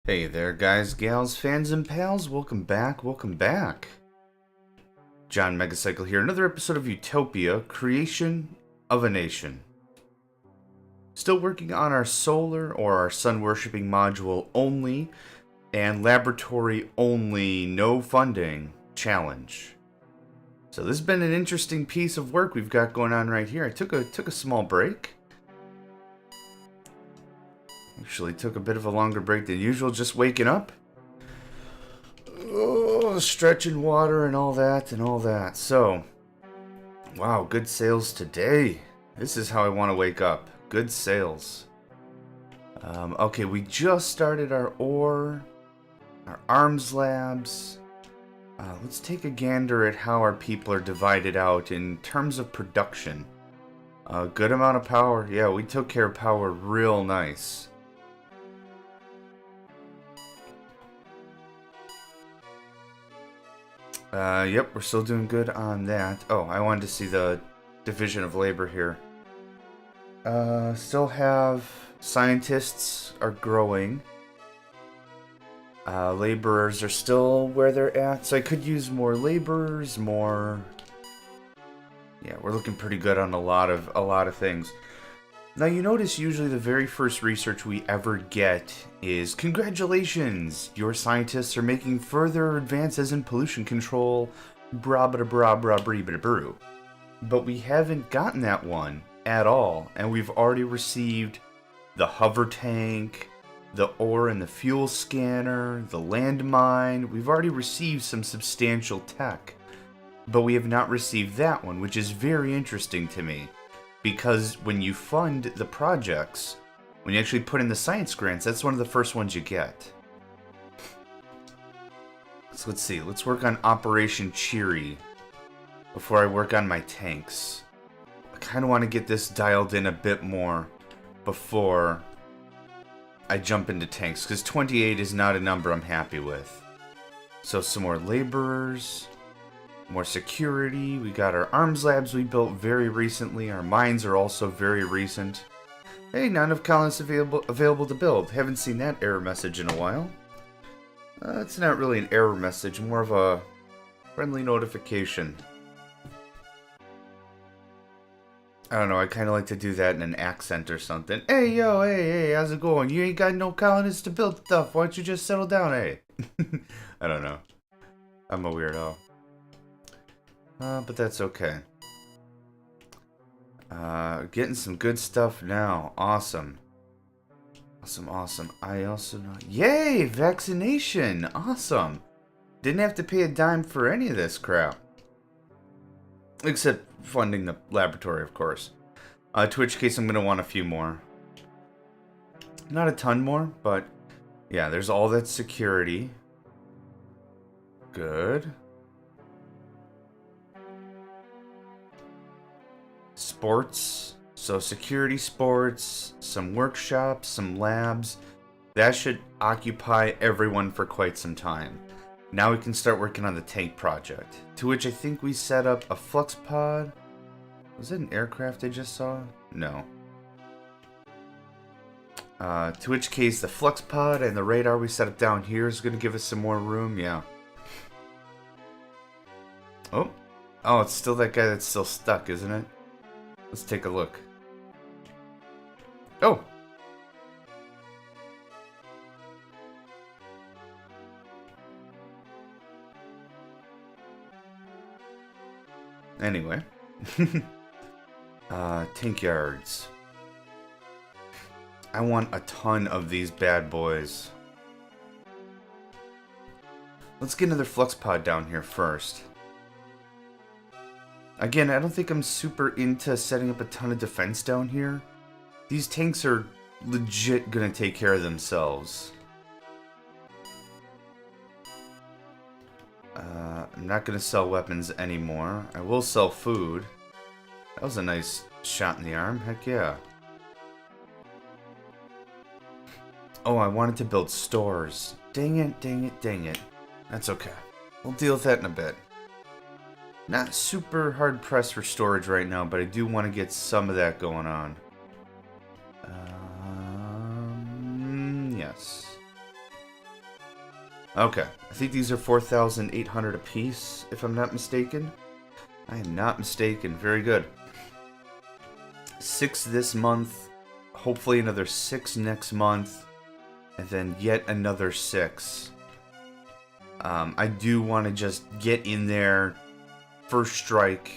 Hey there, guys, gals, fans, and pals. Welcome back, welcome back. John Megacycle here. Another episode of Utopia, Creation of a Nation. Still working on our solar or our sun-worshipping module only and laboratory only, no funding challenge. So this has been an interesting piece of work we've got going on right here. I took a small break. Actually took a bit of a longer break than usual, just waking up. Oh, stretching water and all that. So, wow, good sales today. This is how I want to wake up. Good sales. Okay, we just started our ore, our arms labs. Let's take a gander at how our people are divided out in terms of production. A good amount of power. Yeah, we took care of power real nice. Yep, we're still doing good on that. Oh, I wanted to see the division of labor here. Still have scientists are growing. Laborers are still where they're at, so I could use more laborers, more. Yeah, we're looking pretty good on a lot of things. Now you notice usually the very first research we ever get is congratulations, your scientists are making further advances in pollution control, bra bra bra bra bra bra bra. But we haven't gotten that one at all, and we've already received the hover tank, the ore and the fuel scanner, the landmine. We've already received some substantial tech, but we have not received that one, which is very interesting to me. Because when you fund the projects, when you actually put in the science grants, that's one of the first ones you get. So let's see, let's work on Operation Cheery before I work on my tanks. I kind of want to get this dialed in a bit more before I jump into tanks, because 28 is not a number I'm happy with. So some more laborers. More security. We got our arms labs we built very recently. Our mines are also very recent. Hey, not enough colonists available to build. Haven't seen that error message in a while. It's not really an error message, more of a friendly notification. I don't know, I kind of like to do that in an accent or something. Hey, yo, hey, how's it going? You ain't got no colonists to build stuff. Why don't you just settle down, hey? I don't know. I'm a weirdo. But that's okay. Getting some good stuff now. Awesome. Awesome. I also know. Yay! Vaccination! Awesome. Didn't have to pay a dime for any of this crap. Except funding the laboratory, of course. To which case I'm going to want a few more. Not a ton more, but yeah, there's all that security. Good. Sports, so security sports, some workshops, some labs. That should occupy everyone for quite some time. Now we can start working on the tank project, to which I think we set up a flux pod. Was that an aircraft I just saw? No. To which case the flux pod and the radar we set up down here is going to give us some more room, yeah. Oh, it's still that guy that's still stuck, isn't it? Let's take a look. Oh! Anyway. Tank yards. I want a ton of these bad boys. Let's get another flux pod down here first. Again, I don't think I'm super into setting up a ton of defense down here. These tanks are legit gonna take care of themselves. I'm not gonna sell weapons anymore. I will sell food. That was a nice shot in the arm. Heck yeah. Oh, I wanted to build stores. Dang it. That's okay. We'll deal with that in a bit. Not super hard pressed for storage right now, but I do want to get some of that going on. Yes. Okay, I think these are 4,800 apiece, if I'm not mistaken. I am not mistaken. Very good. 6 this month, hopefully another 6 next month, and then yet another 6. I do want to just get in there. First strike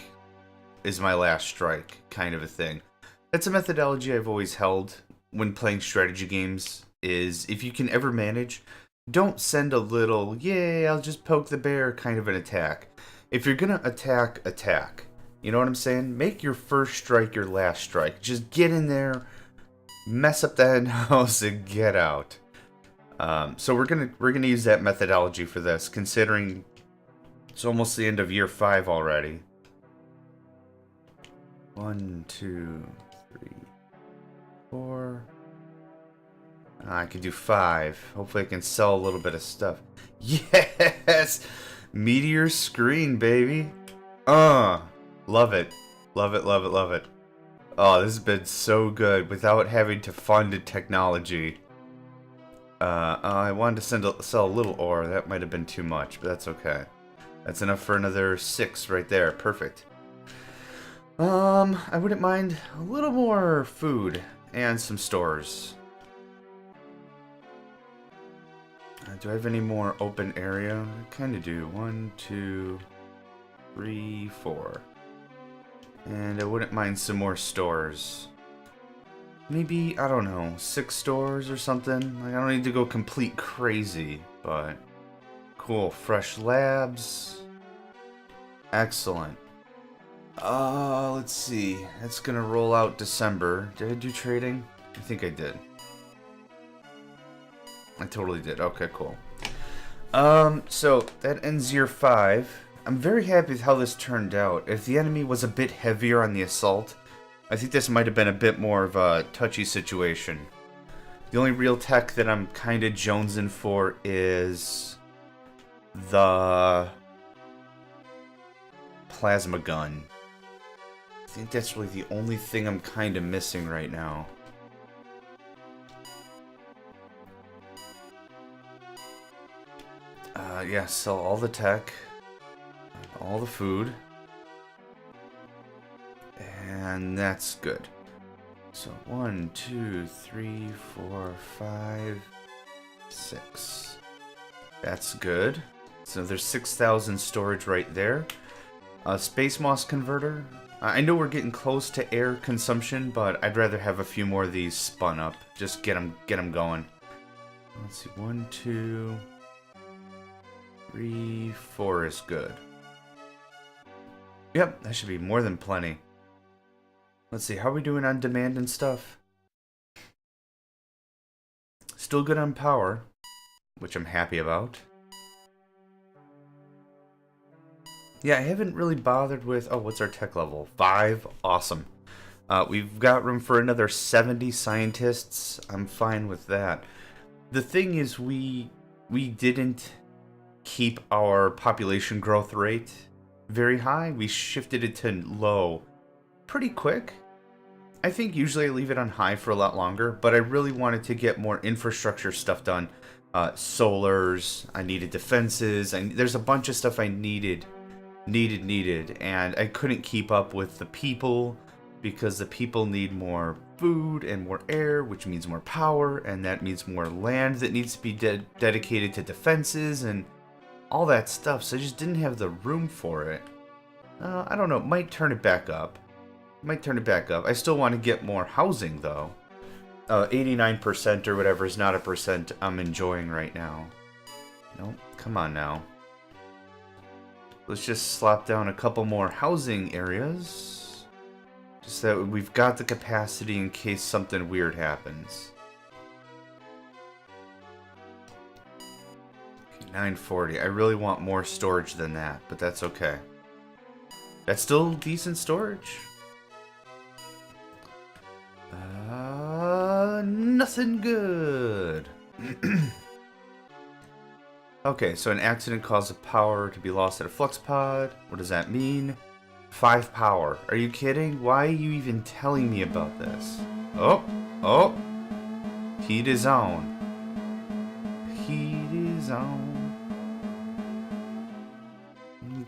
is my last strike, kind of a thing. That's a methodology I've always held when playing strategy games, is if you can ever manage, don't send a little, yay, I'll just poke the bear kind of an attack. If you're gonna attack, attack. You know what I'm saying? Make your first strike your last strike. Just get in there, mess up the hen house, and get out. So we're gonna use that methodology for this, considering it's almost the end of year 5 already. 1, 2, 3, 4. I can do 5. Hopefully I can sell a little bit of stuff. Yes! Meteor screen, baby. Love it. Love it, love it, love it. Oh, this has been so good without having to fund a technology. I wanted to sell a little ore. That might have been too much, but that's okay. That's enough for another 6 right there. Perfect. I wouldn't mind a little more food and some stores. Do I have any more open area? I kind of do. 1, 2, 3, 4. And I wouldn't mind some more stores. Maybe, I don't know, 6 stores or something? Like, I don't need to go complete crazy, but... Cool. Fresh labs. Excellent. Let's see. That's gonna roll out December. Did I do trading? I think I did. I totally did. Okay, cool. So that ends year 5. I'm very happy with how this turned out. If the enemy was a bit heavier on the assault, I think this might have been a bit more of a touchy situation. The only real tech that I'm kind of jonesing for is the plasma gun. I think that's really the only thing I'm kind of missing right now. Yeah, sell all the tech, all the food, and that's good. So 1, 2, 3, 4, 5, 6. That's good. So there's 6,000 storage right there. Space moss converter. I know we're getting close to air consumption, but I'd rather have a few more of these spun up. Just get them going. Let's see, 1, 2, 3, 4 is good. Yep, that should be more than plenty. Let's see, how are we doing on demand and stuff? Still good on power, which I'm happy about. Yeah, I haven't really bothered with... Oh, what's our tech level? 5? Awesome. We've got room for another 70 scientists. I'm fine with that. The thing is, we didn't keep our population growth rate very high. We shifted it to low pretty quick. I think usually I leave it on high for a lot longer, but I really wanted to get more infrastructure stuff done. Solars, I needed defenses, there's a bunch of stuff I needed, and I couldn't keep up with the people, because the people need more food and more air, which means more power, and that means more land that needs to be dedicated to defenses, and all that stuff, so I just didn't have the room for it. I don't know, might turn it back up. I still want to get more housing, though. 89% or whatever is not a percent I'm enjoying right now. Nope, come on now. Let's just slap down a couple more housing areas. Just that we've got the capacity in case something weird happens. 940. I really want more storage than that, but that's okay. That's still decent storage. Nothing good. Okay, so an accident caused the power to be lost at a flux pod. What does that mean? 5 power. Are you kidding? Why are you even telling me about this? Oh. Heat is on. Heat is on.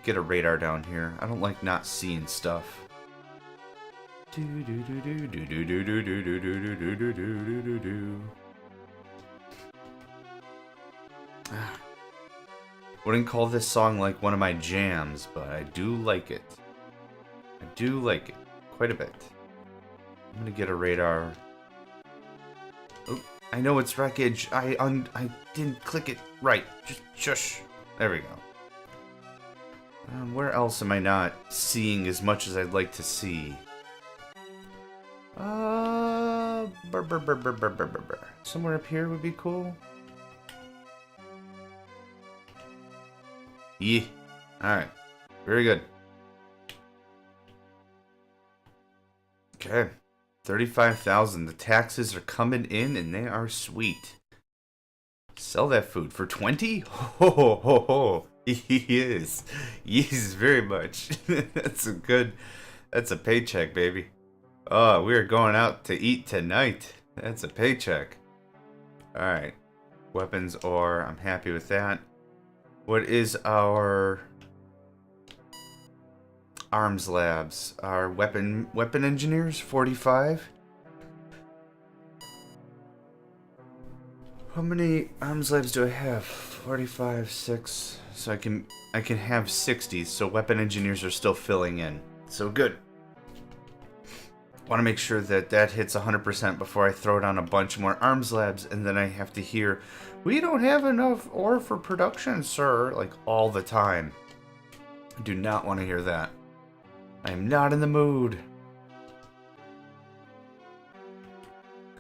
get a radar down here. I don't like not seeing stuff. Wouldn't call this song like one of my jams, but I do like it. I do like it quite a bit. I'm gonna get a radar. Oh, I know it's wreckage. I didn't click it right. Just shush. There we go. Where else am I not seeing as much as I'd like to see? Somewhere up here would be cool. Yeah. Alright. Very good. Okay. 35,000. The taxes are coming in and they are sweet. Sell that food for 20? Ho ho ho ho. Yes. Yes, very much. That's a paycheck, baby. Oh, we are going out to eat tonight. That's a paycheck. Alright. Weapons ore. I'm happy with that. What is our arms labs? Our weapon engineers? 45? How many arms labs do I have? 45, 6. So I can have 60. So weapon engineers are still filling in. So good. Want to make sure that that hits 100% before I throw down a bunch more arms labs, and then I have to hear, "We don't have enough ore for production, sir," like all the time. I do not want to hear that. I am not in the mood.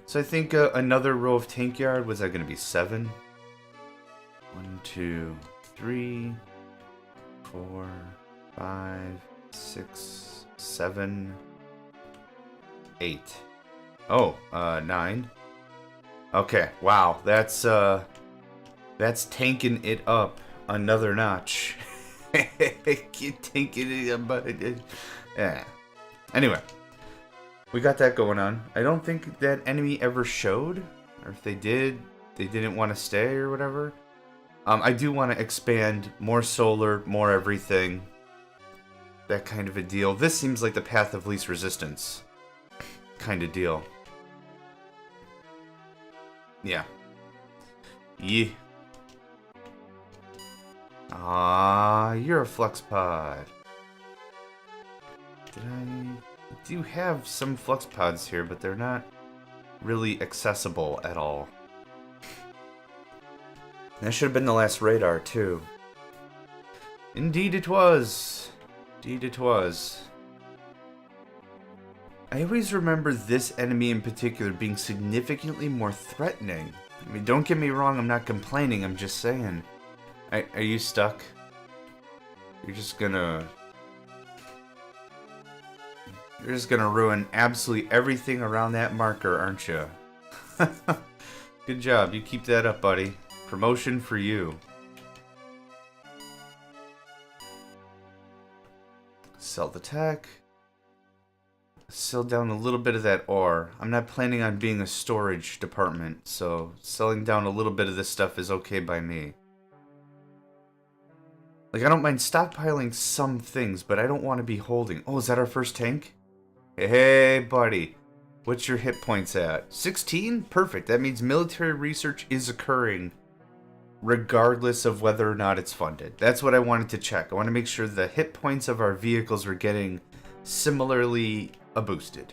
So I think another row of tank yard, was that going to be 7? 1, 2, 3, 4, 5, 6, 7, 8. Oh, 9. Okay, wow, that's tanking it up another notch. Keep tanking it up, but yeah. Anyway, we got that going on. I don't think that enemy ever showed, or if they did, they didn't want to stay or whatever. I do want to expand more solar, more everything. That kind of a deal. This seems like the path of least resistance kind of deal. Yeah. Yeah. Ah, you're a flux pod. I do have some flux pods here, but they're not really accessible at all. That should have been the last radar, too. Indeed it was. Indeed it was. I always remember this enemy in particular being significantly more threatening. I mean, don't get me wrong, I'm not complaining, I'm just saying. Are you stuck? You're just gonna ruin absolutely everything around that marker, aren't you? Good job, you keep that up, buddy. Promotion for you. Sell the tech. Sell down a little bit of that ore. I'm not planning on being a storage department, so selling down a little bit of this stuff is okay by me. Like, I don't mind stockpiling some things, but I don't want to be holding... Oh, is that our first tank? Hey, buddy. What's your hit points at? 16? Perfect. That means military research is occurring regardless of whether or not it's funded. That's what I wanted to check. I want to make sure the hit points of our vehicles were getting similarly boosted.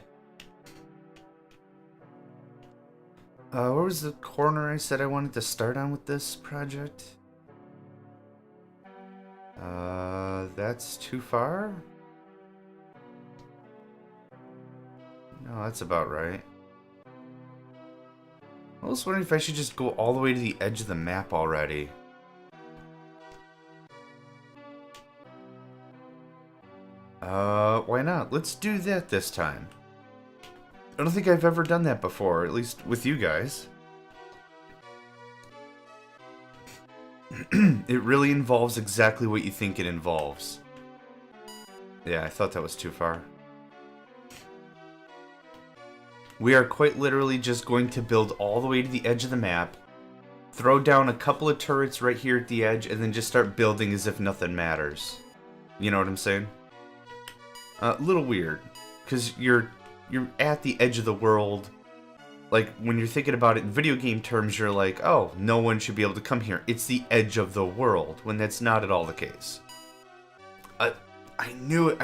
Where was the corner I said I wanted to start on with this project? That's too far? No, that's about right. I was wondering if I should just go all the way to the edge of the map already. Why not? Let's do that this time. I don't think I've ever done that before, at least with you guys. It really involves exactly what you think it involves. Yeah, I thought that was too far. We are quite literally just going to build all the way to the edge of the map, throw down a couple of turrets right here at the edge, and then just start building as if nothing matters. You know what I'm saying? A little weird, because you're at the edge of the world. Like, when you're thinking about it in video game terms, you're like, oh, no one should be able to come here. It's the edge of the world, when that's not at all the case. I knew it.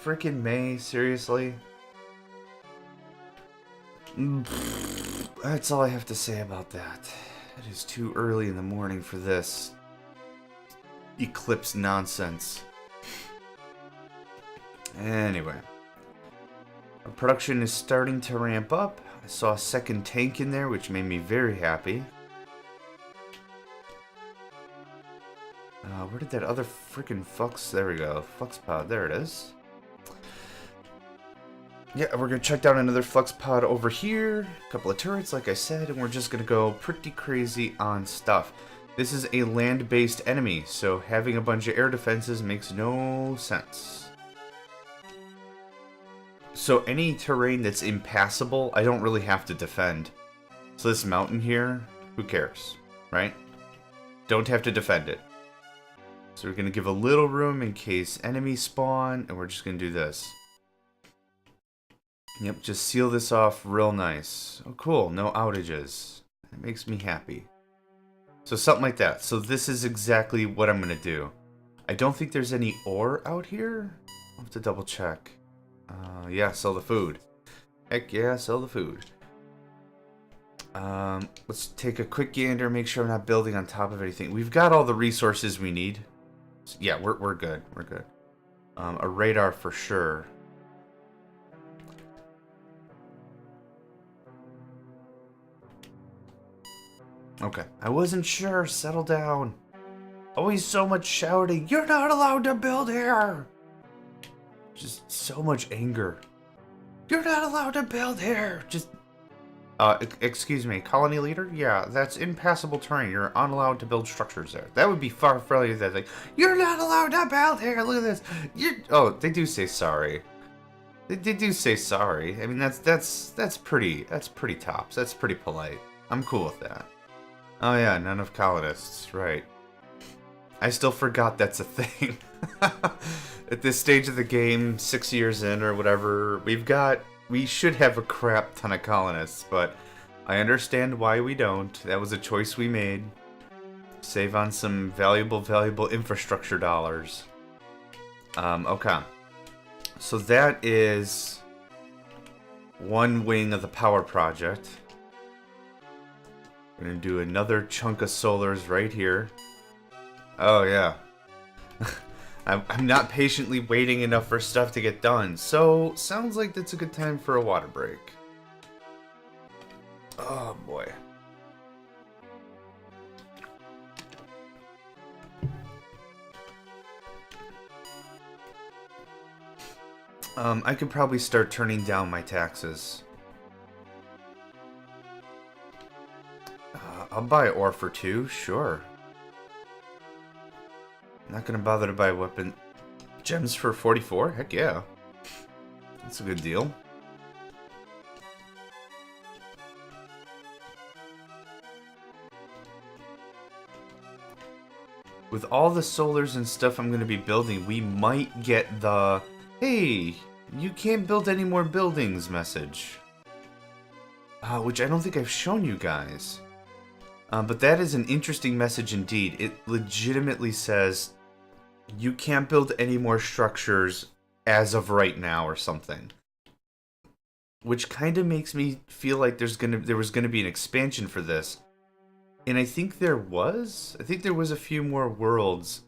Freaking May, seriously? That's all I have to say about that. It is too early in the morning for this eclipse nonsense. Anyway. Our production is starting to ramp up. I saw a second tank in there, which made me very happy. Where did that other freaking flux... There we go. Flux pod. There it is. Yeah, we're going to check down another flux pod over here. A couple of turrets, like I said. And we're just going to go pretty crazy on stuff. This is a land-based enemy, so having a bunch of air defenses makes no sense. So any terrain that's impassable, I don't really have to defend. So this mountain here, who cares, right? Don't have to defend it. So we're going to give a little room in case enemies spawn, and we're just going to do this. Yep, just seal this off real nice. Oh, cool, no outages. That makes me happy. So something like that. So this is exactly what I'm going to do. I don't think there's any ore out here. I'll have to double check. Yeah, sell the food. Heck yeah, sell the food. Let's take a quick gander, make sure I'm not building on top of anything. We've got all the resources we need. So yeah, we're good. We're good. A radar for sure. Okay, I wasn't sure. Settle down. Always so much shouting. You're not allowed to build here. Just so much anger. You're not allowed to build here. Just, excuse me, colony leader? Yeah, that's impassable terrain. You're unallowed to build structures there. That would be far friendlier than like, you're not allowed to build here. Look at this. Oh, they do say sorry. They do say sorry. I mean, that's pretty tops. That's pretty polite. I'm cool with that. Oh yeah, none of colonists, right. I still forgot that's a thing. At this stage of the game, 6 years in or whatever, we should have a crap ton of colonists, but I understand why we don't. That was a choice we made. Save on some valuable infrastructure dollars. Okay. So that is one wing of the power project. We're gonna do another chunk of solars right here. Oh yeah. I'm not patiently waiting enough for stuff to get done, so sounds like that's a good time for a water break. Oh boy. I could probably start turning down my taxes. I'll buy ore for 2, sure. Not gonna bother to buy weapon gems for 44? Heck yeah. That's a good deal. With all the solars and stuff I'm gonna be building, we might get the, hey, you can't build any more buildings message. Which I don't think I've shown you guys. But that is an interesting message indeed. It legitimately says you can't build any more structures as of right now or something. Which kind of makes me feel like there was gonna be an expansion for this. And I think there was. I think there was a few more worlds.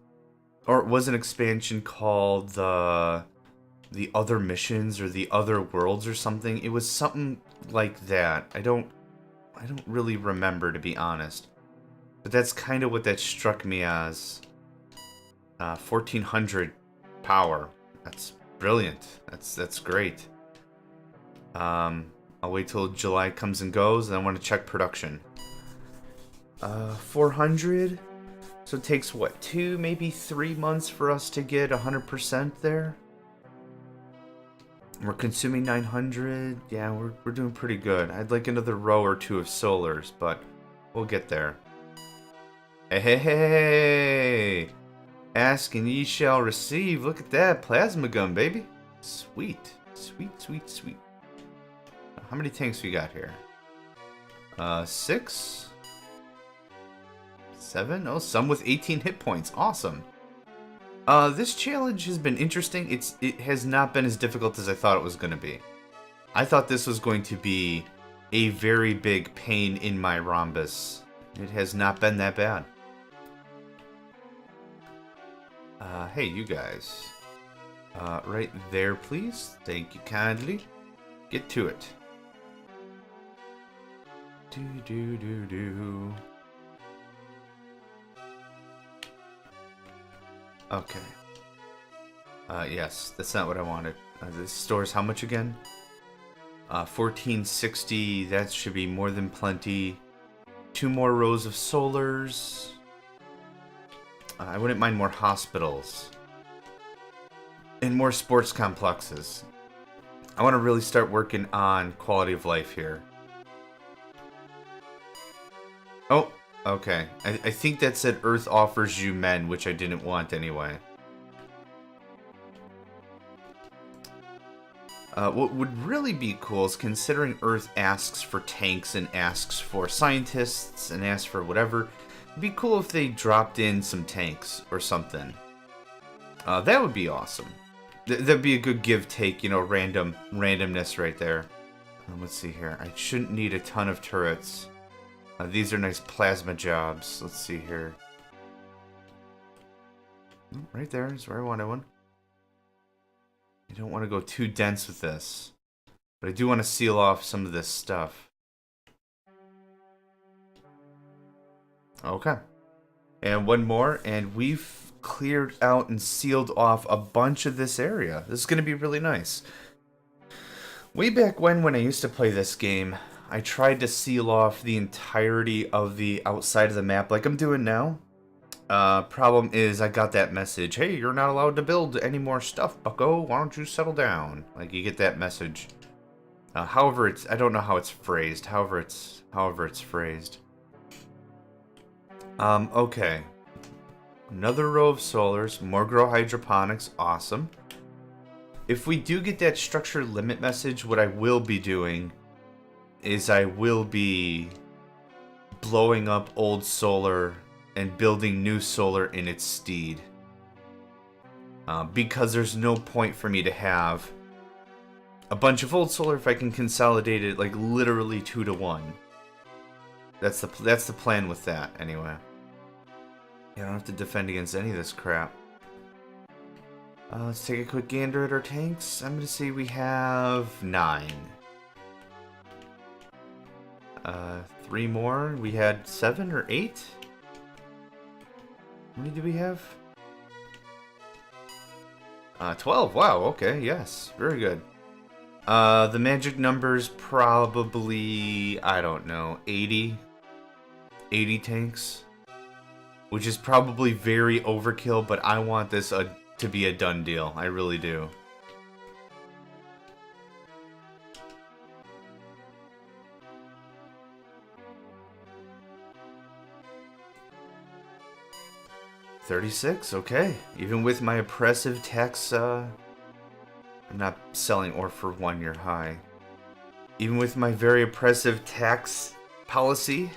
Or it was an expansion called the Other Missions or the Other Worlds or something. It was something like that. I don't really remember, to be honest. But that's kind of what that struck me as. 1400 power. That's brilliant. That's great. I'll wait till July comes and goes, and I want to check production. 400. So it takes, what, 2, maybe 3 months for us to get 100% there? We're consuming 900. Yeah, we're doing pretty good. I'd like another row or 2 of solars, but we'll get there. Hey, hey, hey! Ask and ye shall receive. Look at that. Plasma gun, baby. Sweet. Sweet, sweet, sweet. How many tanks we got here? 6? 7? Oh, some with 18 hit points. Awesome. This challenge has been interesting. It has not been as difficult as I thought it was going to be. I thought this was going to be a very big pain in my rhombus. It has not been that bad. Hey, you guys. Right there, please. Thank you kindly. Get to it. Do. Okay. Yes, that's not what I wanted. This store's how much again? 1460. That should be more than plenty. 2 more rows of solars. I wouldn't mind more hospitals. And more sports complexes. I want to really start working on quality of life here. Oh, okay. I think that said Earth offers you men, which I didn't want anyway. What would really be cool is considering Earth asks for tanks and asks for scientists and asks for whatever. It'd be cool if they dropped in some tanks or something. That would be awesome. That'd be a good give-take, you know, randomness right there. Let's see here. I shouldn't need a ton of turrets. These are nice plasma jobs. Let's see here. Right there is where I wanted one. I don't want to go too dense with this, but I do want to seal off some of this stuff. Okay. And one more, and we've cleared out and sealed off a bunch of this area. This is going to be really nice. Way back when I used to play this game, I tried to seal off the entirety of the outside of the map like I'm doing now. Problem is I got that message, hey, you're not allowed to build any more stuff, bucko, why don't you settle down? Like, you get that message. However, I don't know how it's phrased, however it's phrased. Okay. Another row of solars, more grow hydroponics, awesome. If we do get that structure limit message, what I will be doing is I will be blowing up old solar and building new solar in its stead. Because there's no point for me to have a bunch of old solar if I can consolidate it like literally 2 to 1. That's the plan with that, anyway. Yeah, I don't have to defend against any of this crap. Let's take a quick gander at our tanks. I'm gonna say we have 9. 3 more. We had 7 or 8? How many do we have? 12. Wow, okay, yes. Very good. The magic number's probably, I don't know, 80? 80 tanks? Which is probably very overkill, but I want this to be a done deal. I really do. $36, okay. Even with my oppressive tax, I'm not selling ore for 1 year high. Even with my very oppressive tax policy,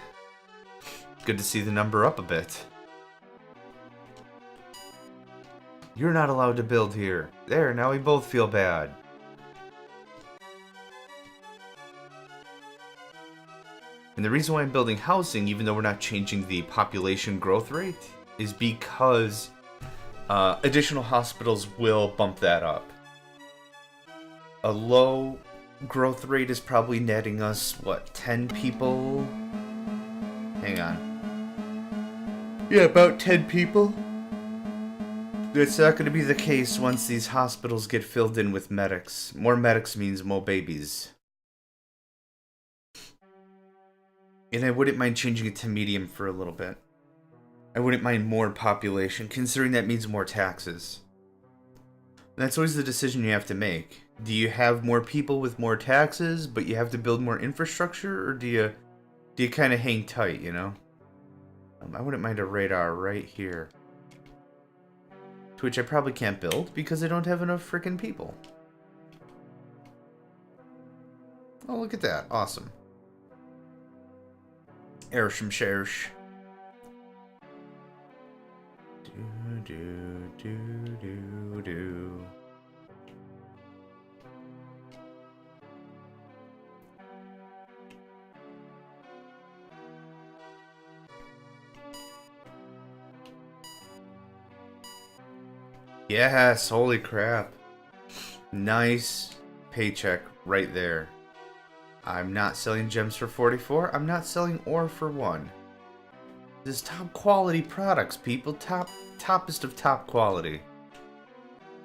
good to see the number up a bit. You're not allowed to build here. There, now we both feel bad. And the reason why I'm building housing, even though we're not changing the population growth rate, is because additional hospitals will bump that up. A low growth rate is probably netting us, what, 10 people? Hang on. Yeah, about 10 people. It's not going to be the case once these hospitals get filled in with medics. More medics means more babies. And I wouldn't mind changing it to medium for a little bit. I wouldn't mind more population, considering that means more taxes. That's always the decision you have to make. Do you have more people with more taxes, but you have to build more infrastructure, or do you kind of hang tight, you know? I wouldn't mind a radar right here. To which I probably can't build because I don't have enough freaking people. Oh, look at that. Awesome. Airsham shares. Do. Yes, holy crap. Nice paycheck right there. I'm not selling gems for 44. I'm not selling ore for 1. This is top quality products, people. Toppest of top quality.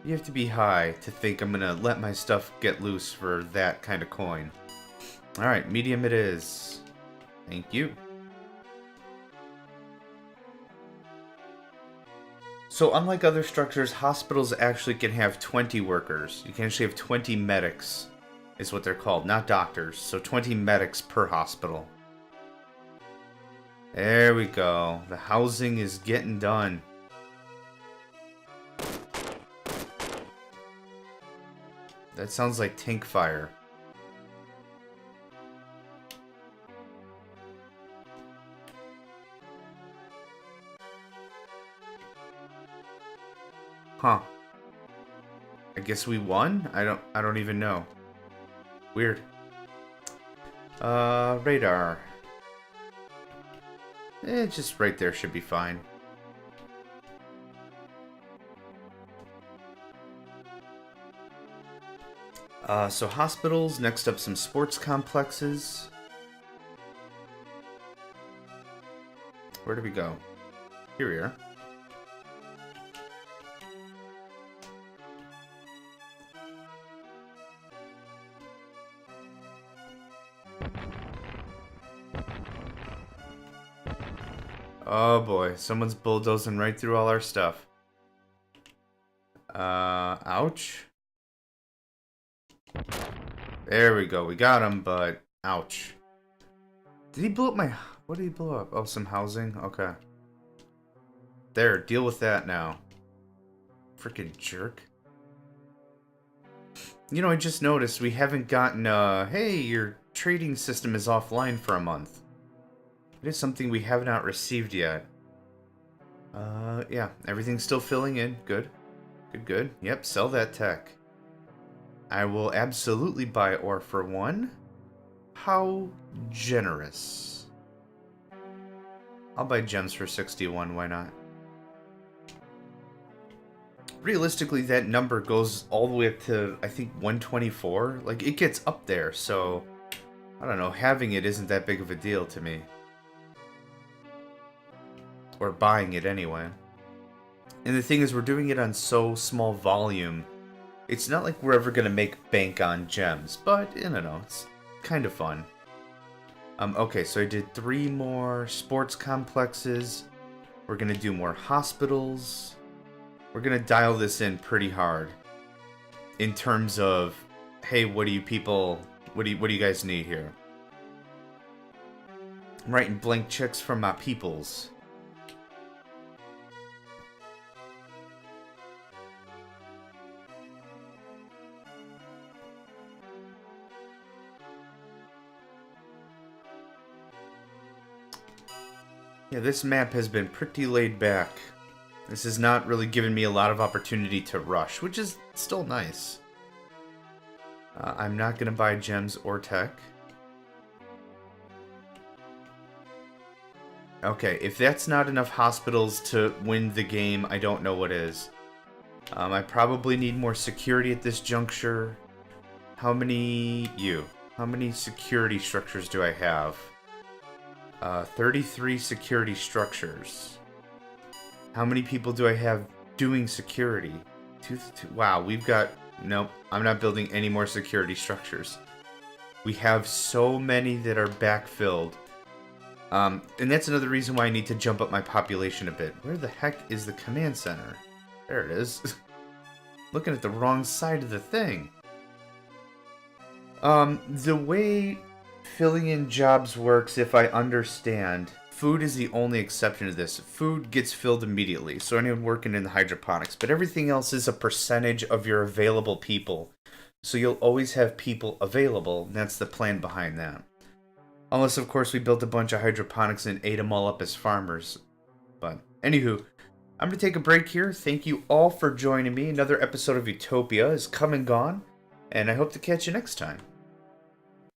You have to be high to think I'm gonna let my stuff get loose for that kind of coin. Alright, medium it is. Thank you. So unlike other structures, hospitals actually can have 20 workers. You can actually have 20 medics, is what they're called, not doctors. So 20 medics per hospital. There we go. The housing is getting done. That sounds like tank fire. Huh. I guess we won? I don't even know. Weird. Radar. Just right there should be fine. So hospitals, next up some sports complexes. Where do we go? Here we are. Oh boy, someone's bulldozing right through all our stuff. Ouch. There we go, we got him, but ouch. Did he blow up my... What did he blow up? Oh, some housing? Okay. There, deal with that now. Freaking jerk. You know, I just noticed we haven't gotten, hey, your trading system is offline for a month. It is something we have not received yet. Yeah, everything's still filling in. Good. Good. Yep, sell that tech. I will absolutely buy ore for 1. How generous. I'll buy gems for 61, why not? Realistically, that number goes all the way up to, I think, 124. Like, it gets up there, so... I don't know, having it isn't that big of a deal to me. Or buying it anyway. And the thing is, we're doing it on so small volume. It's not like we're ever going to make bank on gems, but, I don't know, it's kind of fun. Okay, so I did 3 more sports complexes. We're going to do more hospitals. We're going to dial this in pretty hard. In terms of, hey, what do you people, what do you guys need here? I'm writing blank checks from my peoples. Yeah, this map has been pretty laid back. This has not really given me a lot of opportunity to rush, which is still nice. I'm not going to buy gems or tech. Okay, if that's not enough hospitals to win the game, I don't know what is. I probably need more security at this juncture. How many security structures do I have? 33 security structures. How many people do I have doing security? Wow, we've got... Nope, I'm not building any more security structures. We have so many that are backfilled. And that's another reason why I need to jump up my population a bit. Where the heck is the command center? There it is. Looking at the wrong side of the thing. The way filling in jobs works if I understand. Food is the only exception to this. Food gets filled immediately, so anyone working in the hydroponics, but everything else is a percentage of your available people. So you'll always have people available, and that's the plan behind that. Unless, of course, we built a bunch of hydroponics and ate them all up as farmers. But, anywho, I'm going to take a break here. Thank you all for joining me. Another episode of Utopia is come and gone, and I hope to catch you next time.